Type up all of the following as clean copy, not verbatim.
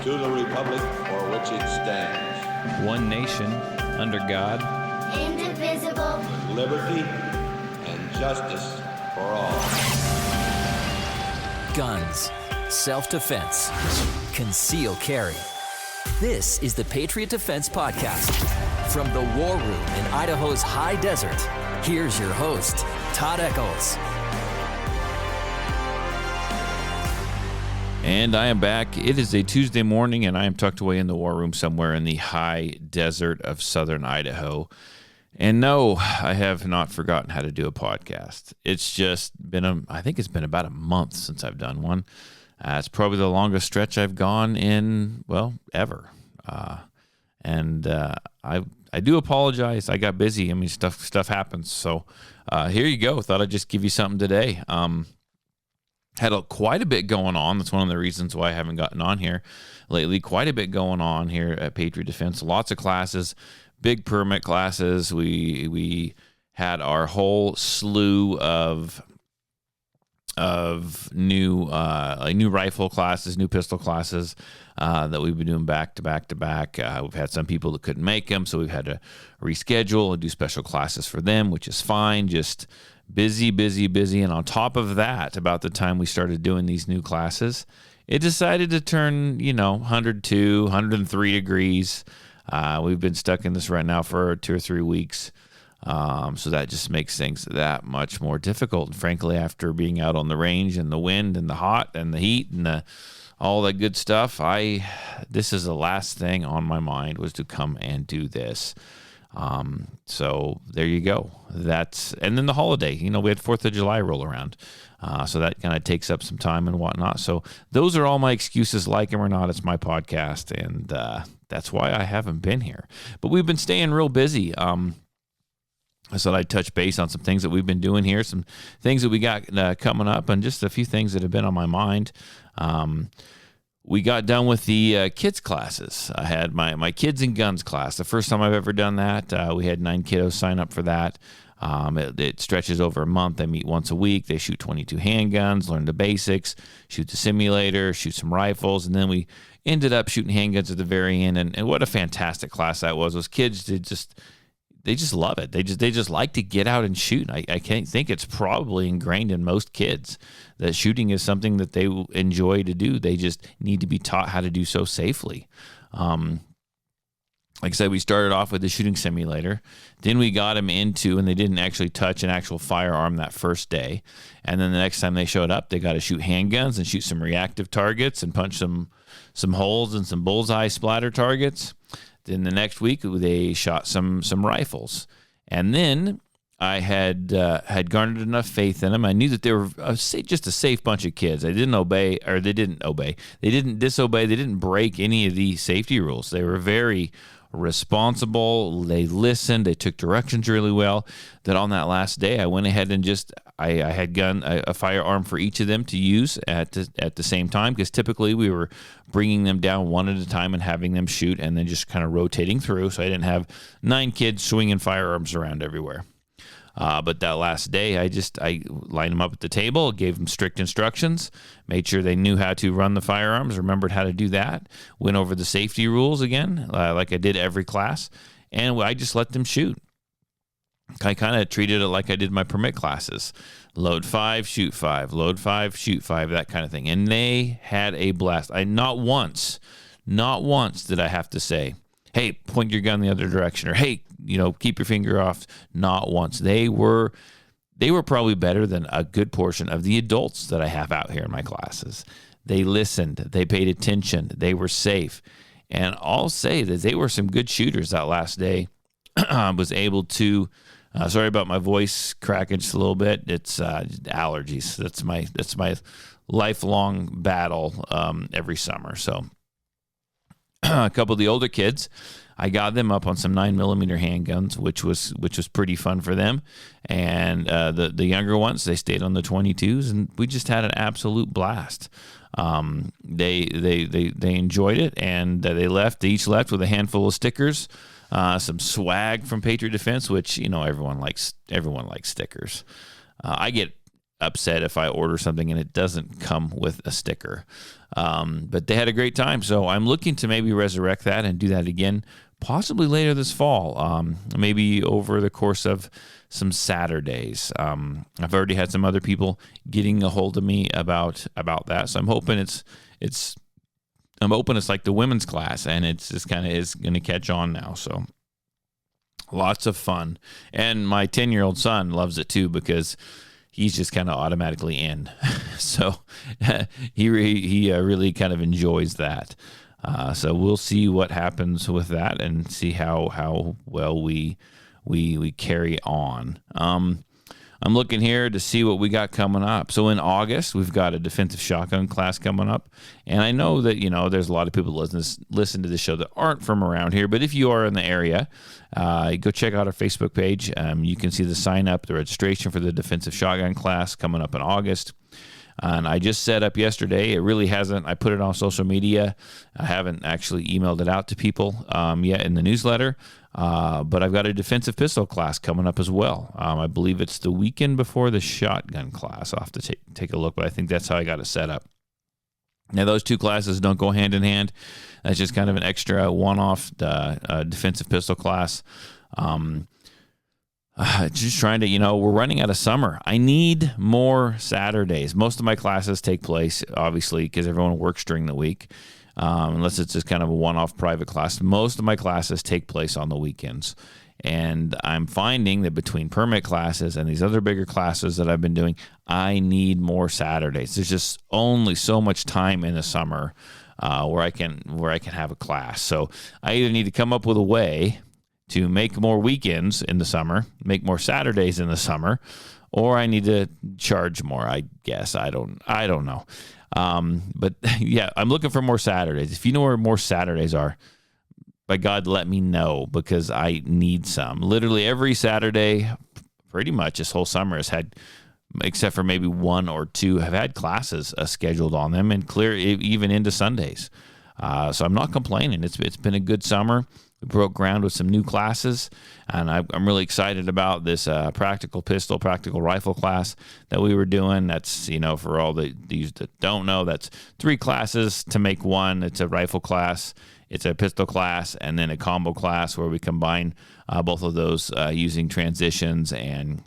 to the republic for which it stands, one nation, under God, indivisible, with liberty and justice for all. Guns, self-defense, concealed carry. This is the Patriot Defense Podcast. From the war room in Idaho's high desert, here's your host, Todd Echols. And I am back. It is a Tuesday morning, and I am tucked away in the war room somewhere in the high desert of southern Idaho. And no, I have not forgotten how to do a podcast. It's just been, I think it's been about a month since I've done one. It's probably the longest stretch I've gone in, well, ever. I do apologize. I got busy. I mean, stuff happens. So here you go. Thought I'd just give you something today. Had quite a bit going on. That's one of the reasons why I haven't gotten on here lately. Quite a bit going on here at Patriot Defense. Lots of classes, big permit classes. We had our whole slew of new rifle classes, new pistol classes that we've been doing back to back to back. We've had some people that couldn't make them, so we've had to reschedule and do special classes for them, which is fine. Just busy. And on top of that, about the time we started doing these new classes, it decided to turn, 102, 103 degrees. We've been stuck in this right now for 2 or 3 weeks. So that just makes things that much more difficult. And frankly, after being out on the range and the wind and the hot and the heat and all that good stuff, this is the last thing on my mind was to come and do this. So there you go. And then the holiday, we had 4th of July roll around. So that kind of takes up some time and whatnot. So those are all my excuses, like them or not. It's my podcast. And, that's why I haven't been here, but we've been staying real busy. I thought I'd touch base on some things that we've been doing here, some things that we got coming up, and just a few things that have been on my mind. We got done with the kids classes. I had my kids and guns class, the first time I've ever done that. We had 9 kiddos sign up for that. It stretches over a month. They meet once a week. They shoot 22 handguns, learn the basics, shoot the simulator, shoot some rifles, and then we ended up shooting handguns at the very end. And what a fantastic class that was. Those kids they just love it. They just like to get out and shoot. I can't think it's probably ingrained in most kids that shooting is something that they enjoy to do. They just need to be taught how to do so safely. Like I said, we started off with the shooting simulator. Then we got them into, and they didn't actually touch an actual firearm that first day. And then the next time they showed up, they got to shoot handguns and shoot some reactive targets and punch some holes and some bullseye splatter targets. Then the next week, they shot some rifles. And then I had garnered enough faith in them. I knew that they were just a safe bunch of kids. They didn't disobey. They didn't break any of the safety rules. They were very responsible. They listened. They took directions really well. That on that last day, I went ahead and I had a firearm for each of them to use at the same time, because typically we were bringing them down one at a time and having them shoot and then just kind of rotating through. So I didn't have 9 kids swinging firearms around everywhere. But that last day, I lined them up at the table, gave them strict instructions, made sure they knew how to run the firearms, remembered how to do that, went over the safety rules again, like I did every class, and I just let them shoot. I kind of treated it like I did my permit classes. Load 5, shoot 5, load 5, shoot 5, that kind of thing. And they had a blast. Not once did I have to say, hey, point your gun the other direction, or hey, keep your finger off. Not once. They were probably better than a good portion of the adults that I have out here in my classes. They listened. They paid attention. They were safe. And I'll say that they were some good shooters that last day. I was able to, sorry about my voice cracking just a little bit. It's allergies. That's my lifelong battle every summer. So a couple of the older kids, I got them up on some 9mm handguns, which was pretty fun for them. And the younger ones, they stayed on the 22s, and we just had an absolute blast. They enjoyed it, and they each left with a handful of stickers, some swag from Patriot Defense, which everyone likes stickers. I get upset if I order something and it doesn't come with a sticker. But they had a great time. So I'm looking to maybe resurrect that and do that again, possibly later this fall, maybe over the course of some Saturdays. I've already had some other people getting a hold of me about that. So I'm hoping it's like the women's class, and it's just kind of is going to catch on now. So lots of fun. And my 10-year-old son loves it too, because he's just kind of automatically in. So he really kind of enjoys that. So we'll see what happens with that and see how well we carry on. I'm looking here to see what we got coming up. So in August, we've got a defensive shotgun class coming up. And I know that, there's a lot of people listen to this show that aren't from around here. But if you are in the area, go check out our Facebook page. You can see the sign up, the registration for the defensive shotgun class coming up in August. And I just set up yesterday. It really hasn't. I put it on social media. I haven't actually emailed it out to people yet in the newsletter. But I've got a defensive pistol class coming up as well. I believe it's the weekend before the shotgun class. I'll have to take a look, but I think that's how I got it set up. Now, those two classes don't go hand in hand. That's just kind of an extra one-off defensive pistol class. Just trying to, we're running out of summer. I need more Saturdays. Most of my classes take place, obviously, because everyone works during the week, unless it's just kind of a one-off private class. Most of my classes take place on the weekends. And I'm finding that between permit classes and these other bigger classes that I've been doing, I need more Saturdays. There's just only so much time in the summer where I can have a class. So I either need to come up with a way to make more weekends in the summer, make more Saturdays in the summer, or I need to charge more, I guess. I don't know. But yeah, I'm looking for more Saturdays. If you know where more Saturdays are, by God, let me know, because I need some. Literally every Saturday, pretty much this whole summer has had, except for maybe one or two, have had classes scheduled on them, and clear even into Sundays. So I'm not complaining. It's been a good summer. We broke ground with some new classes, and I'm really excited about this practical rifle class that we were doing. That's, for all these that don't know, that's 3 classes to make one. It's a rifle class, it's a pistol class, and then a combo class where we combine both of those using transitions and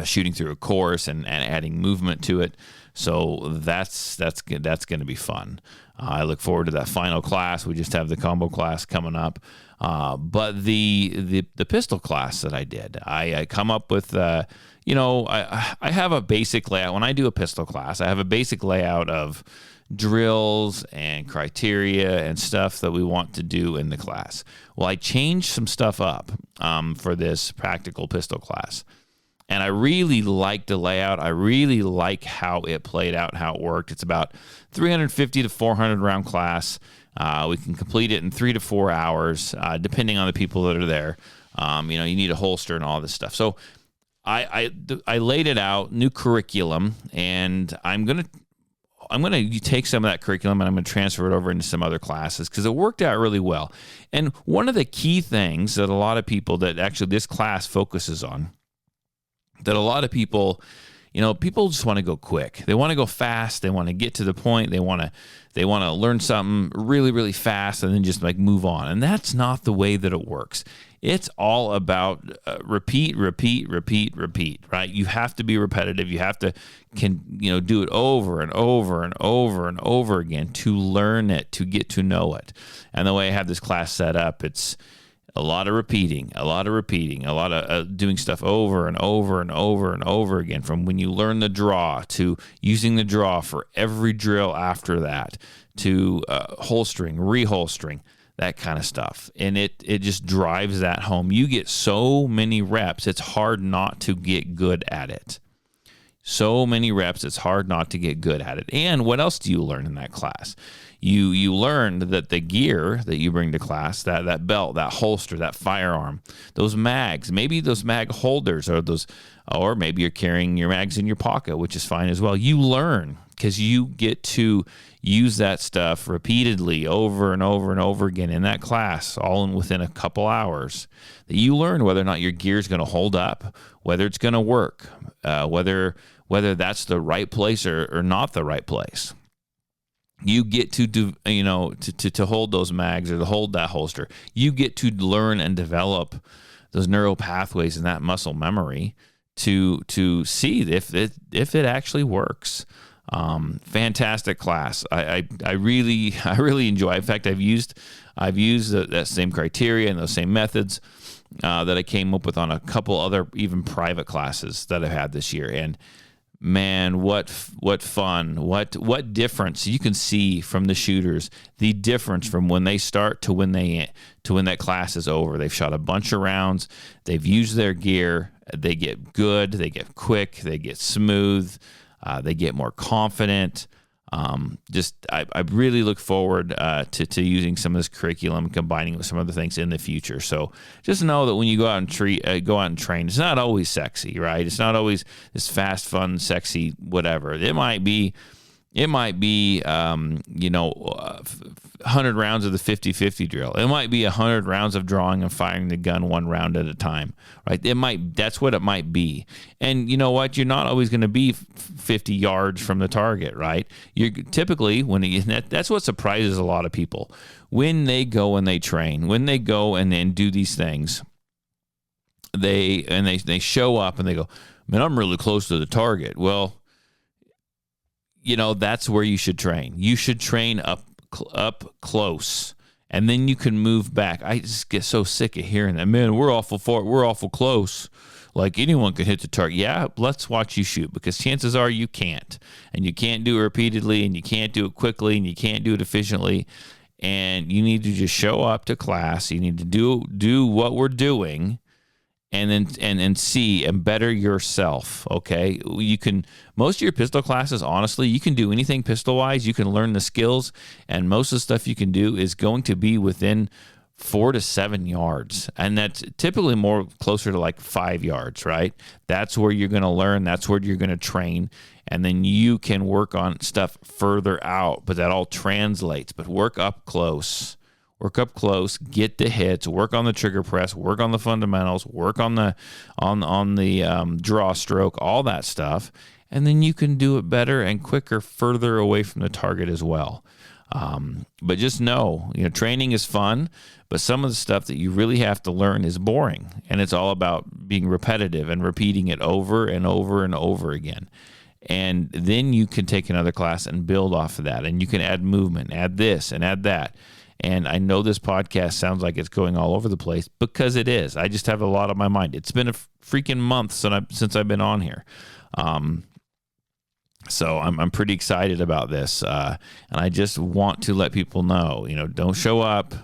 shooting through a course and adding movement to it. So that's going to be fun. I look forward to that final class. We just have the combo class coming up. But the pistol class that I did, I come up with, I have a basic layout. When I do a pistol class, I have a basic layout of drills and criteria and stuff that we want to do in the class. Well, I changed some stuff up for this practical pistol class. And I really like the layout. I really like how it played out, how it worked. It's about 350 to 400 round class. We can complete it in 3 to 4 hours, depending on the people that are there. You need a holster and all this stuff. So I laid it out, new curriculum, and I'm gonna take some of that curriculum and I'm gonna transfer it over into some other classes because it worked out really well. And one of the key things that a lot of people that actually this class focuses on, that a lot of people, people just want to go quick. They want to go fast. They want to get to the point. They want to learn something really, really fast and then just move on. And that's not the way that it works. It's all about repeat, right? You have to be repetitive. You have to do it over and over and over and over again to learn it, to get to know it. And the way I have this class set up, it's a lot of repeating, a lot of doing stuff over and over and over and over again, from when you learn the draw to using the draw for every drill after that, to holstering, reholstering, that kind of stuff. And it just drives that home. You get so many reps, it's hard not to get good at it. So many reps, it's hard not to get good at it. And what else do you learn in that class? You learned that the gear that you bring to class, that belt, that holster, that firearm, those mags, maybe those mag holders or maybe you're carrying your mags in your pocket, which is fine as well. You learn because you get to use that stuff repeatedly over and over and over again in that class, all within a couple hours. That you learn whether or not your gear is going to hold up, whether it's going to work. whether that's the right place or not the right place. You get to do, to hold those mags or to hold that holster. You get to learn and develop those neural pathways and that muscle memory to see if it actually works. Fantastic class. I really enjoy. In fact, I've used that same criteria and those same methods that I came up with on a couple other even private classes that I've had this year. And man, what fun, what difference you can see from the shooters, the difference from when they start to when that class is over. They've shot a bunch of rounds, they've used their gear, they get good, they get quick, they get smooth, they get more confident. I really look forward to using some of this curriculum and combining with some other things in the future. So just know that when you go out and train, it's not always sexy, right? It's not always this fast, fun, sexy, whatever. It might be 100 rounds of the 50-50 drill. It might be 100 rounds of drawing and firing the gun one round at a time, right? That's what it might be. And you know what? You're not always going to be 50 yards from the target, right? You're typically, that's what surprises a lot of people. When they go and they train, when they go and then do these things, they show up and they go, man, I'm really close to the target. Well, that's where you should train. You should train up close, and then you can move back. I just get so sick of hearing that. Man, we're awful close. Like anyone can hit the target. Yeah, let's watch you shoot, because chances are you can't. And you can't do it repeatedly, and you can't do it quickly, and you can't do it efficiently. And you need to just show up to class. You need to do what we're doing, and then and see and better yourself. Okay, you can, most of your pistol classes, honestly, you can do anything pistol wise. You can learn the skills, and most of the stuff you can do is going to be within 4 to 7 yards, and that's typically more closer to like 5 yards, right? That's where you're going to learn. That's where you're going to train, and then you can work on stuff further out. But that all translates. But work up close. Work up close, get the hits, work on the trigger press, work on the fundamentals, work on the draw stroke, all that stuff, and then you can do it better and quicker, further away from the target as well. But just know, training is fun, but some of the stuff that you really have to learn is boring, and it's all about being repetitive and repeating it over and over and over again. And then you can take another class and build off of that, and you can add movement, add this and add that. And I know this podcast sounds like it's going all over the place, because it is. I just have a lot on my mind. It's been a freaking month since I've been on here. So I'm pretty excited about this. And I just want to let people know, don't show up.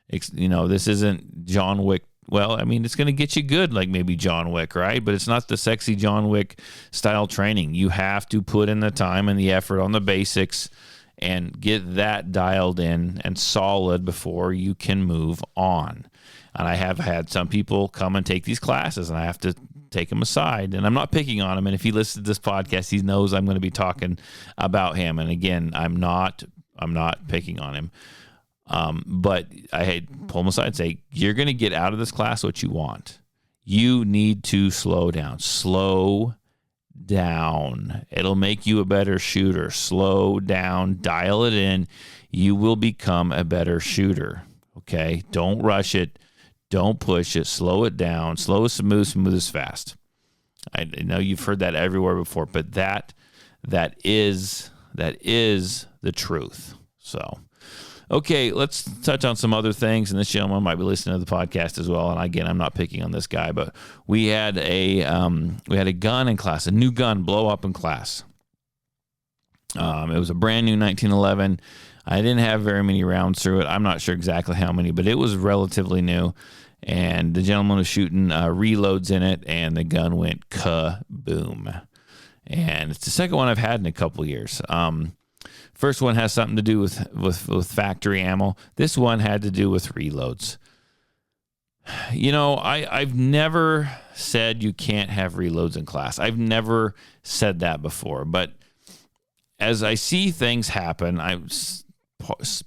This isn't John Wick. Well, I mean, it's going to get you good, like maybe John Wick, right? But it's not the sexy John Wick style training. You have to put in the time and the effort on the basics and get that dialed in and solid before you can move on. And I have had some people come and take these classes, and I have to take them aside. And I'm not picking on him. And if he listens to this podcast, he knows I'm going to be talking about him. And again, I'm not picking on him. But I had pull him aside and say, you're going to get out of this class what you want. You need to slow down. Slow down. It'll make you a better shooter. Slow down, dial it in. You will become a better shooter. Okay? Don't rush it. Don't push it. Slow it down. Slow is smooth, smooth is fast. I know you've heard that everywhere before, but that is the truth. So, okay, let's touch on some other things, and this gentleman might be listening to the podcast as well. And again, I'm not picking on this guy, but we had a gun in class, a new gun blow up in class. It was a brand new 1911. I didn't have very many rounds through it. I'm not sure exactly how many, but it was relatively new. And the gentleman was shooting reloads in it, and the gun went kaboom. And it's the second one I've had in a couple years. First one has something to do with factory ammo. This one had to do with reloads. I've never said you can't have reloads in class. I've never said that before. But as I see things happen,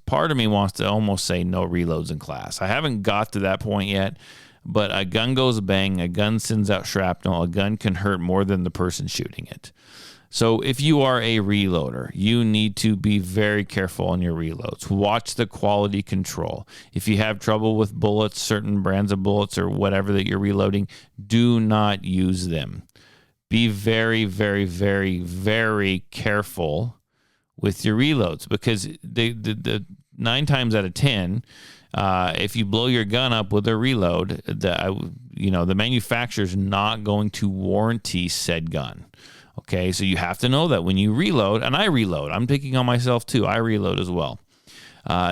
part of me wants to almost say no reloads in class. I haven't got to that point yet, but a gun goes bang, a gun sends out shrapnel, a gun can hurt more than the person shooting it. So if you are a reloader, you need to be very careful on your reloads. Watch the quality control. If you have trouble with bullets, certain brands of bullets or whatever that you're reloading, do not use them. Be very, very, very, very careful with your reloads, because the 9 times out of 10, if you blow your gun up with a reload, the manufacturer's not going to warranty said gun. Okay, so you have to know that when you reload, and I reload, I'm picking on myself too, I reload as well.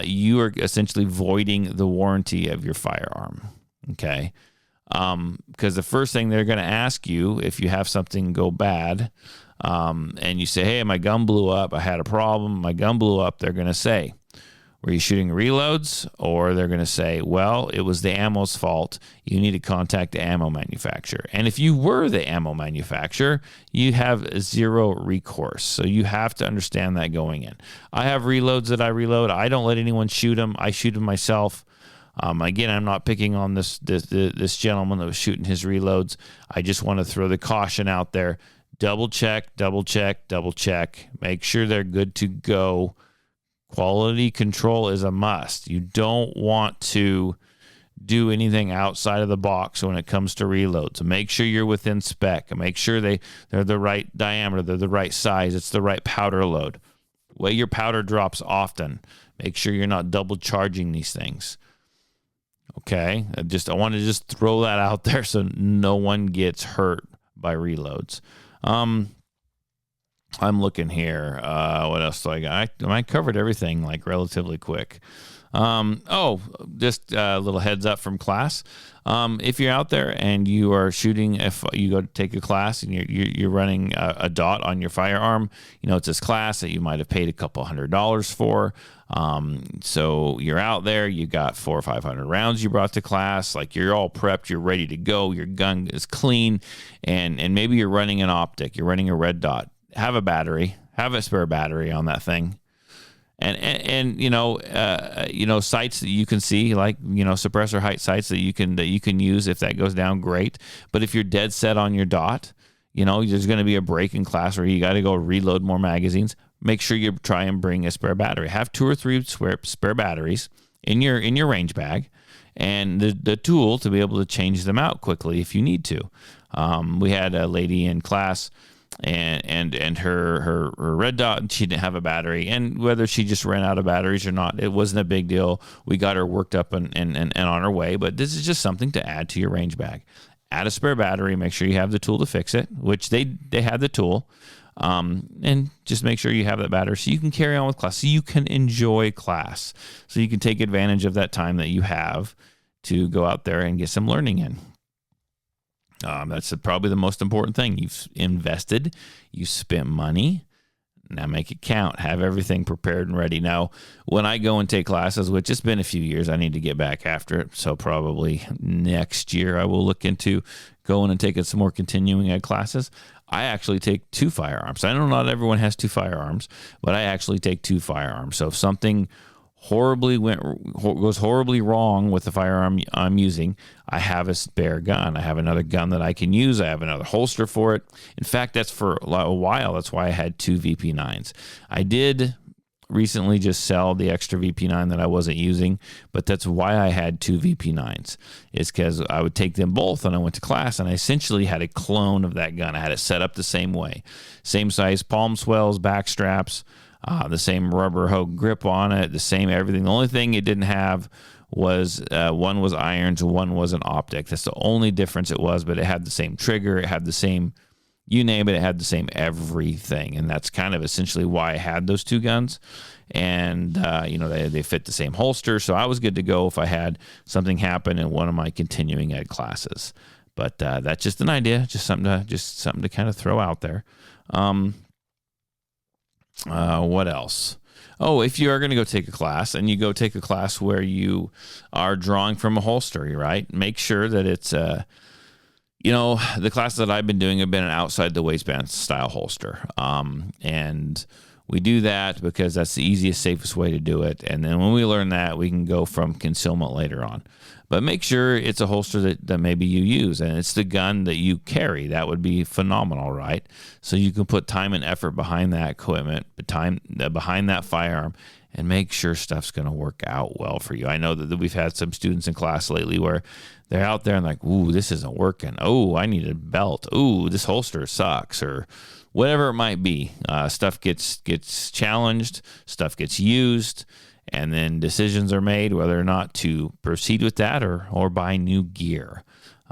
You are essentially voiding the warranty of your firearm. Okay, because the first thing they're going to ask you if you have something go bad, and you say, hey, my gun blew up, I had a problem, my gun blew up, they're going to say, were you shooting reloads? Or they're going to say, well, it was the ammo's fault. You need to contact the ammo manufacturer. And if you were the ammo manufacturer, you have zero recourse. So you have to understand that going in. I have reloads that I reload. I don't let anyone shoot them. I shoot them myself. Again, I'm not picking on this gentleman that was shooting his reloads. I just want to throw the caution out there. Double check. Make sure they're good to go. Quality control is a must. You don't want to do anything outside of the box when it comes to reloads. So make sure you're within spec. Make sure they're the right diameter, they're the right size, it's the right powder load. Weigh your powder drops often. Make sure you're not double charging these things. Okay? I want to just throw that out there so no one gets hurt by reloads. I'm looking here. What else do I got? I covered everything like relatively quick. Just a little heads up from class. If you're out there and you are shooting, if you go to take a class and you're running a dot on your firearm, it's this class that you might have paid a couple $100 for. So you're out there, you got 400 or 500 rounds you brought to class, like you're all prepped, you're ready to go, your gun is clean, and maybe you're running an optic, you're running a red dot. Have a battery, have a spare battery on that thing. And sights that you can see, like, suppressor height sights that you can use if that goes down, great. But if you're dead set on your dot, there's going to be a break in class where you got to go reload more magazines. Make sure you try and bring a spare battery. Have 2 or 3 spare batteries in your range bag, and the tool to be able to change them out quickly if you need to. We had a lady in class, and her red dot, and she didn't have a battery, and whether she just ran out of batteries or not, it wasn't a big deal. We got her worked up and on her way, but this is just something to add to your range bag. Add a spare battery, make sure you have the tool to fix it, which they had the tool, and just make sure you have that battery so you can carry on with class, so you can enjoy class, so you can take advantage of that time that you have to go out there and get some learning in. That's probably the most important thing. You've invested, you spent money. Now make it count. Have everything prepared and ready. Now, when I go and take classes, which it's been a few years, I need to get back after it. So probably next year I will look into going and taking some more continuing ed classes. I actually take 2 firearms. I know not everyone has 2 firearms, but I actually take 2 firearms. So if something goes horribly wrong with the firearm I'm using, I have a spare gun. I have another gun that I can use. I have another holster for it. In fact, that's for a while. That's why I had 2 VP9s. I did recently just sell the extra VP9 that I wasn't using, but that's why I had 2 VP9s. It's because I would take them both and I went to class, and I essentially had a clone of that gun. I had it set up the same way. Same size palm swells, back straps, the same rubber hoe grip on it, the same everything. The only thing it didn't have was one was irons, one was an optic. That's the only difference it was, but it had the same trigger, it had the same, you name it, it had the same everything. And that's kind of essentially why I had those 2 guns. And, they fit the same holster, so I was good to go if I had something happen in one of my continuing ed classes. But that's just an idea, just something to kind of throw out there. What else? If you are going to go take a class, and you go take a class where you are drawing from a holster, right? Make sure that it's, the classes that I've been doing have been an outside the waistband style holster. And We do that because that's the easiest, safest way to do it. And then when we learn that, we can go from concealment later on. But make sure it's a holster that maybe you use, and it's the gun that you carry. That would be phenomenal, right? So you can put time and effort behind that equipment, behind that firearm, and make sure stuff's going to work out well for you. I know that we've had some students in class lately where they're out there and like, ooh, this isn't working. Oh, I need a belt. Ooh, this holster sucks, or whatever it might be. Stuff gets challenged, stuff gets used, and then decisions are made whether or not to proceed with that or buy new gear.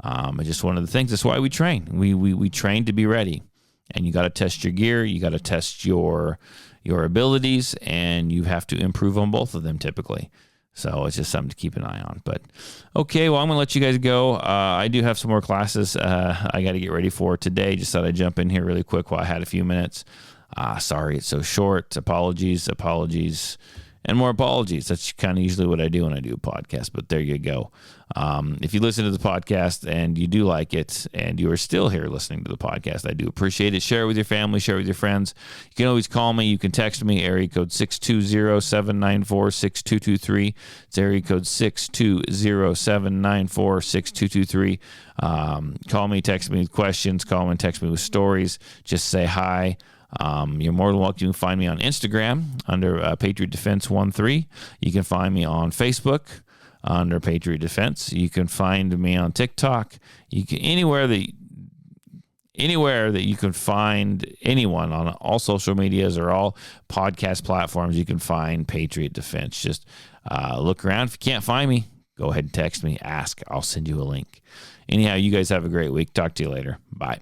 It's just one of the things. That's why we train. We train to be ready, and you got to test your gear. You got to test your abilities, and you have to improve on both of them typically. So it's just something to keep an eye on. But okay, well, I'm going to let you guys go. I do have some more classes I got to get ready for today. Just thought I'd jump in here really quick while I had a few minutes. Sorry it's so short. Apologies, and more apologies. That's kind of usually what I do when I do a podcast, but there you go. If you listen to the podcast and you do like it and you are still here listening to the podcast, I do appreciate it. Share it with your family, share it with your friends. You can always call me. You can text me, area code 620-794-6223. It's area code 620-794-6223. Call me, text me with questions, call me and text me with stories. Just say hi. You're more than welcome to find me on Instagram under Patriot Defense 13. You can find me on Facebook under Patriot Defense. You can find me on TikTok. You can anywhere that you can find anyone on all social medias or all podcast platforms. You can find Patriot Defense. Just look around. If you can't find me, go ahead and text me. Ask. I'll send you a link. Anyhow, you guys have a great week. Talk to you later. Bye.